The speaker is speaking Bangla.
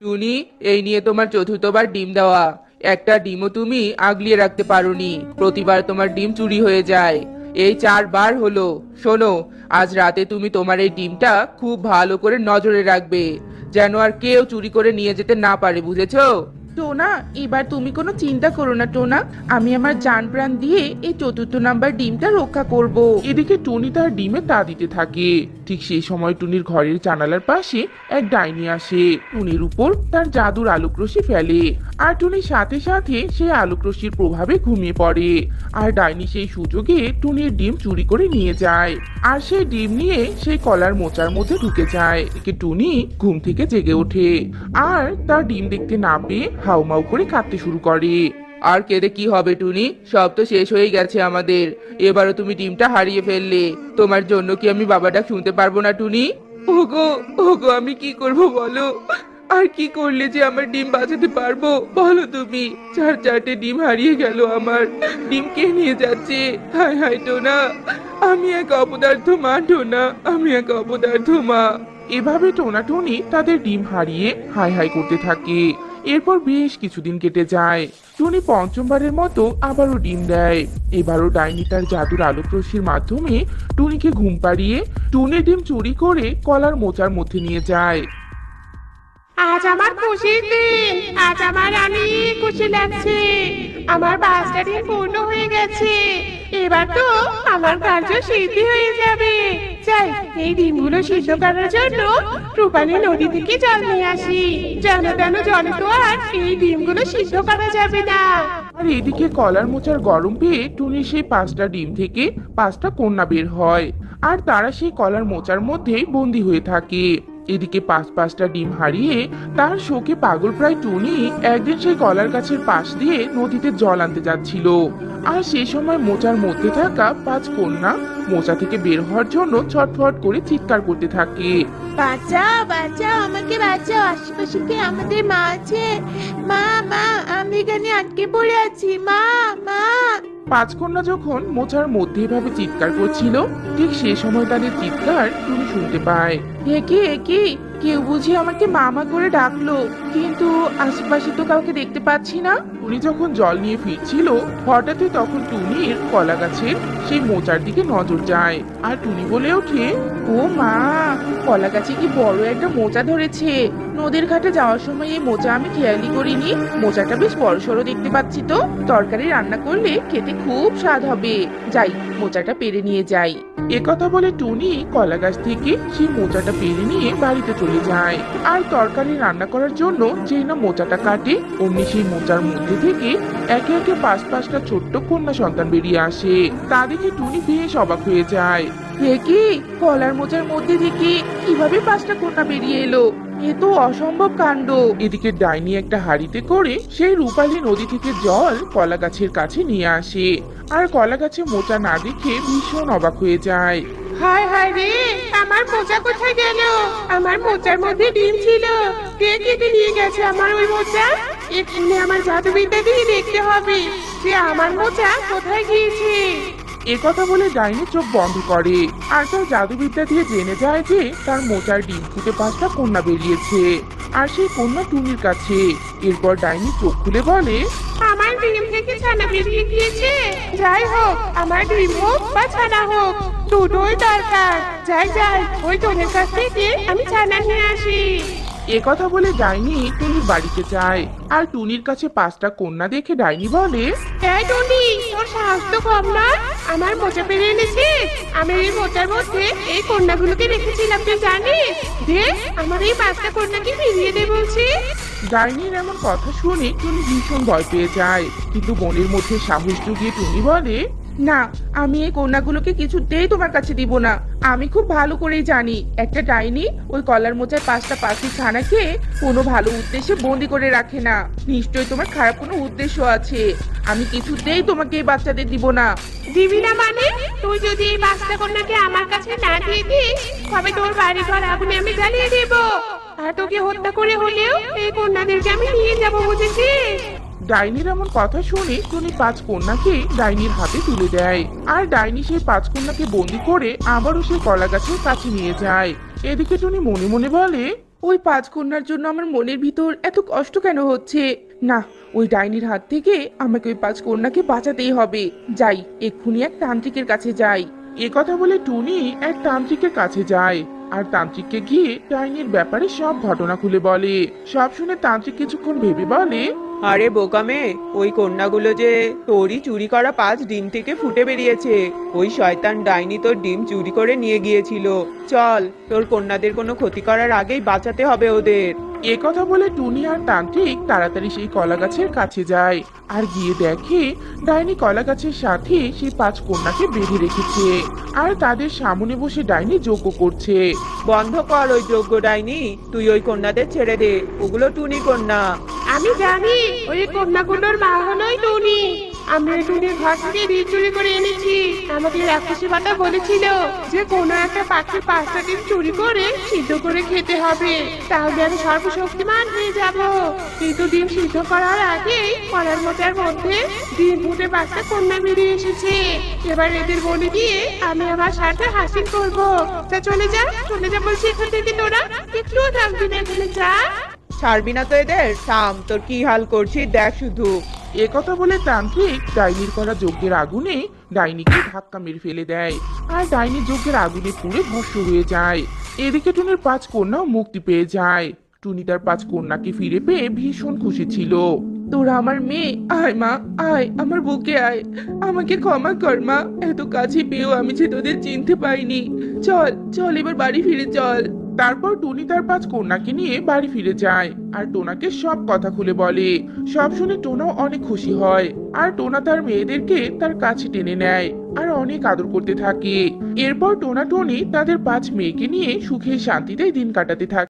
টুনি, এই নিয়ে তোমার চতুর্থবার ডিম দেওয়া। একটা ডিমও তুমি আগলিয়ে রাখতে পারোনি, প্রতিবার তোমার ডিম চুরি হয়ে যায়। এই 4বার হলো। শোনো, আজ রাতে তুমি তোমার এই ডিমটা খুব ভালো করে নজরে রাখবে, যেন আর কেউ চুরি করে নিয়ে যেতে না পারে, বুঝেছো? টোনা, এবার তুমি কোনো চিন্তা করো না টোনা। আমি আমার জান প্রাণ দিয়ে এই চতুর্থ নাম্বার ডিমটা রক্ষা করব। এদিকে টুনি তার ডিমে তা দিতে থাকে। ঠিক সেই সময় টুনির ঘরের জানালার পাশে এক ডাইনি আসে, টুনির উপর তার জাদুর আলোক রশ্মি ফেলে। আর টুনির সাথে সাথে সেই আলোক রশ্মির প্রভাবে ঘুমিয়ে পড়ে। আর ডাইনি সেই সুযোগে টুনির ডিম চুরি করে নিয়ে যায়। আর সেই ডিম নিয়ে সেই কলার মোচার মধ্যে ঢুকে যায়। একে টুনি ঘুম থেকে জেগে ওঠে আর তার ডিম দেখতে না পেয়ে হাউমাউ করে কাঁদতে শুরু করে। আর কেঁদে কি হবে টুনি, সব তো শেষ হয়ে গেছে আমাদের। এবারও তুমি ডিমটা হারিয়ে ফেললে। তোমার জন্য কি আমি বাবা ডাক শুনতে পারবো না টুনি? ওগো, ওগো, আমি কি করব বলো? আর কি করলে যে আমার ডিম বাঁচাতে পারবো বলো তুমি? 4টে ডিম হারিয়ে গেল আমার। ডিম কে নিয়ে যাচ্ছে? হায় হায় টোনা, আমি এক অপদার্থ মা টোনা, আমি এক অপদার্থ মা। এভাবে টোনাটুনি তাদের ডিম হারিয়ে হাই হাই করতে থাকে। এরপর বেশ কিছুদিন কেটে যায়। টুনি পঞ্চমবারের মতো আবারও ডিম দেয়। এবারও ডাইনি তার জাদুর আলোক রশ্মির মাধ্যমে টুনিকে ঘুম পাড়িয়ে টুনির ডিম চুরি করে কলার মোচার মধ্যে নিয়ে যায়। আজ আমার খুশির দিন। আজ আমার অনেক খুশি লাগছে। আমার 5টা দিন পূর্ণ হয়ে গেছে। এবার তো আমার কার্য সিদ্ধি হয়ে যাবে। যাই, এই ডিমগুলো সিদ্ধ করার জন্য রূপালী নদী থেকে জল নিয়ে আসি। যেন তেন জলে তো আর এই ডিমগুলো সিদ্ধ করা যাবে না। আর এদিকে কলার মোচার গরম পেয়ে টুনির সেই 5টা ডিম থেকে 5টা কন্যা বের হয়। আর তারা সেই কলার মোচার মধ্যেই বন্দী হয়ে থাকে। এদিকে 5টা ডিম হারিয়ে তার শোকে পাগল প্রায় টুনি একদিন সেই কলার গাছের পাশ দিয়ে নদীতে জল আনতে যাচ্ছিল। আর সেই সময় মোচার মধ্যে থাকা 5 কন্যা মোচা থেকে বের হওয়ার জন্য ছটফট করে চিৎকার করতে থাকে। বাঁচাও, বাঁচাও, আমাকে বাঁচাও। আশেপাশে কি আমাদের মা আছে? মা, মা, আমি এখানে আটকে পড়ে আছি। মা, মা। 5 কন্যা যখন মোচার মধ্যে এভাবে চিৎকার করছিল, ঠিক সেই সময় তাদের চিৎকার টুনি শুনতে পায়। একে একে কেউ বুঝি আমাকে মামা করে ডাকলো, কিন্তু আশেপাশে তো কাউকে দেখতে পাচ্ছি না। টুনি যখন জল নিয়ে ফিরছিল, হঠাৎই তখন টুনির কলা গাছের সেই মোচার দিকে নজর যায়। আর টুনি বলে ওঠে, ও মা, কলা গাছে কি বড় একটা মোচা ধরেছে। নদীর ঘাটে যাওয়ার সময় এই মোচা আমি খেয়ালই করিনি। মোচাটা বেশ বড় সড়ো দেখতে পাচ্ছি তো। তরকারি রান্না করলে খেতে খুব স্বাদ হবে। যাই, মোচাটা পেরে নিয়ে যাই। একথা বলে টুনি কলা গাছ থেকে সেই মোচাটা পেরে নিয়ে বাড়িতে চলে যায়। আর তরকারি রান্না করার জন্য যেই না মোচাটা কাটে, অমনি সেই মোচার মধ্যে থেকে একে একে 5টা ছোট্ট কন্যা সন্তান বেরিয়ে আসে। তা দেখে টুনি বেশ অবাক হয়ে যায়। এ কি, কলার মোচার মধ্যে থেকে কিভাবে 5টা কন্যা বেরিয়ে এলো? এ তো অসম্ভব কাণ্ড। এদিকে ডাইনি একটা হাঁড়িতে করে সেই রূপালী নদী থেকে জল কলা গাছের কাছে নিয়ে আসে। আর কলা গাছে মোচা না দেখে ভীষণ অবাক হয়ে যায়। হায় হায় রে, আমার মোচা কোথায় গেল? আমার মোচার মধ্যে ডিম ছিল। কে কেটে নিয়ে গেছে আমার ওই মোচা? এক্ষুনি আমার জাদুবিদ্যা দিয়ে দেখতে হবে যে আমার মোচা কোথায় গিয়েছে। একথা বলে ডাইনি চোখ বন্ধ করে আর তার জাদুবিদ্যা দিয়ে জেনে যায় যে তার মোচার ডিম ফুটে 5টা কন্যা বেরিয়েছে। আর সেই কন্যা টুনির কাছে। এরপর ডাইনি চোখ খুলে বলে, আমার ডিম থেকে ছানা বেরিয়ে গিয়েছে। যাই হোক, আমার ডিম হোক বা ছানা হোক, দুটোই দরকার। যাই যাই, ওই তোদের কাছ থেকে আমি ছানা নিয়ে আসি। একথা বলে ডাইনি টুনির বাড়িতে যায়। আর টুনির কাছে 5টা কন্যা দেখে ডাইনি বলে, এই টুনি, তোর সাহস তো কম না। আমার মোচা পেরে এনেছিস। আমি এই মোচার মধ্যে এই কন্যাগুলোকে রেখেছিলাম, তুই জানিস? দে, আমার এই 5টা কন্যাকে ফিরিয়ে দে বলছি। ডাইনির এমন কথা শুনে টুনি ভীষণ ভয় পেয়ে যায়। কিন্তু মনের মধ্যে সাহস জুগিয়ে টুনি বলে, না, আমি এই কন্যাগুলোকে কিছুতেই তোমার কাছে দিব না। আমি খুব ভালো করেই জানি একটা ডাইনি ওই কলার মোচার 5টা পাখির ছানাকে কোনো ভালো উদ্দেশ্যে বন্দি করে রাখে না। নিশ্চয়ই তোমার খারাপ কোনো উদ্দেশ্য আছে। আমি কিছুতেই তোমাকে এই বাচ্চাদের দিব না। দিবি না মানে? তুই যদি এই 5টা কন্যাকে আমার কাছে না দিয়ে দিস, তবে তোর বাড়ি ঘর আগুনে আমি জ্বালিয়ে দেব। আর তোকে হত্যা করে হলেও এই কন্যাদেরকে আমি নিয়ে যাব, বুঝেছিস? ডাইনির এমন কথা শুনে টুনি 5 কন্যাকে ডাইনির হাতে তুলে দেয়। আর ডাইনি সেই 5 কন্যাকে বন্দি করে আবারও সেই কলা গাছের কাছে নিয়ে যায়। এদিকে টুনি মনে মনে বলে, ওই পাঁচ কন্যার জন্য আমার মনের ভিতর এত কষ্ট কেন হচ্ছে? না, ওই ডাইনির হাত থেকে আমাকে ওই পাঁচ কন্যাকে বাঁচাতেই হবে। যাই, এক্ষুনি এক তান্ত্রিকের কাছে যাই। এ কথা বলে টুনি এক তান্ত্রিকের কাছে যায় আর তান্ত্রিককে গিয়ে ডাইনির ব্যাপারে সব ঘটনা খুলে বলে। সব শুনে তান্ত্রিক কিছুক্ষণ ভেবে বলে, আরে বোকামে, ওই কন্যাগুলো যে তোরই চুরি করা 5 ডিম থেকে ফুটে বেরিয়েছে। ওই শয়তান ডাইনি তোর ডিম চুরি করে নিয়ে গিয়েছিল। চল, তোর কন্যাদের কোনো ক্ষতি করার আগেই বাঁচাতে হবে ওদের। এ কথা বলে টুনি আর তান্ত্রিক তাড়াতাড়ি সেই কলা গাছের কাছে যায় আর গিয়ে দেখে ডাইনি কলা গাছের সাথে সেই 5 কন্যাকে বেঁধে রেখেছে আর তাদের সামনে বসে ডাইনি যজ্ঞ করছে। বন্ধ কর ওই যোগ্য ডাইনি, তুই ওই কন্যাদের ছেড়ে দে, ওগুলো টুনি কন্যা। আমি জানি ওই কন্যাগুলোর মা হলোই টুনি। আমি ওই টুনির ঘর থেকে ডিম চুরি করে এনেছি। আমাকে রাক্ষসী মাতা বলেছিল যে কোনো একটা পাখির 5টা ডিম চুরি করে সিদ্ধ করে খেতে হবে, তাহলে আমি সর্বশক্তিমান হয়ে যাব। কিন্তু ডিম সিদ্ধ করার আগেই কলার মোচার মধ্যে ডিম ফুটে 5টা কন্যা বেরিয়ে এসেছে। এবার এদের বলে দিয়ে আমি আমার স্বার্থ হাসিল করবো। তা চলে যা বলছি এখান থেকে, তোরা একটুও থাকবি না এখানে, যা। ছাড়বি না তো এদের? থাম, তোর কি হাল করছি দেখ শুধু। এ কথা বলে তান্ত্রিক ডাইনির করা যজ্ঞের আগুনে ডাইনিকে ধাক্কা মেরে ফেলে দেয় আর ডাইনি যজ্ঞের আগুনে পুড়ে ভস্ম হয়ে যায়। এদিকে টুনির 5 কন্যাও মুক্তি পেয়ে যায়। টুনি তার 5 কন্যাকে ফিরে পেয়ে ভীষণ খুশি ছিল। তোরা আমার মেয়ে, আয় মা, আয় আমার বুকে আয়। আমাকে ক্ষমা কর মা, এত কাছে পেয়েও আমি যে তোদের চিনতে পাইনি। চল চল, এবার বাড়ি ফিরে চল। তারপর টুনি তার 5 কন্যাকে নিয়ে বাড়ি ফিরে যায় আর টোনাকে সব কথা খুলে বলে। সব শুনে টোনাও অনেক খুশি হয় আর টোনা তার মেয়েদেরকে তার কাছে টেনে নেয় আর অনেক আদর করতে থাকে। এরপর টোনা টনি তাদের 5 মেয়েকে নিয়ে সুখে শান্তিতে দিন কাটাতে থাকে।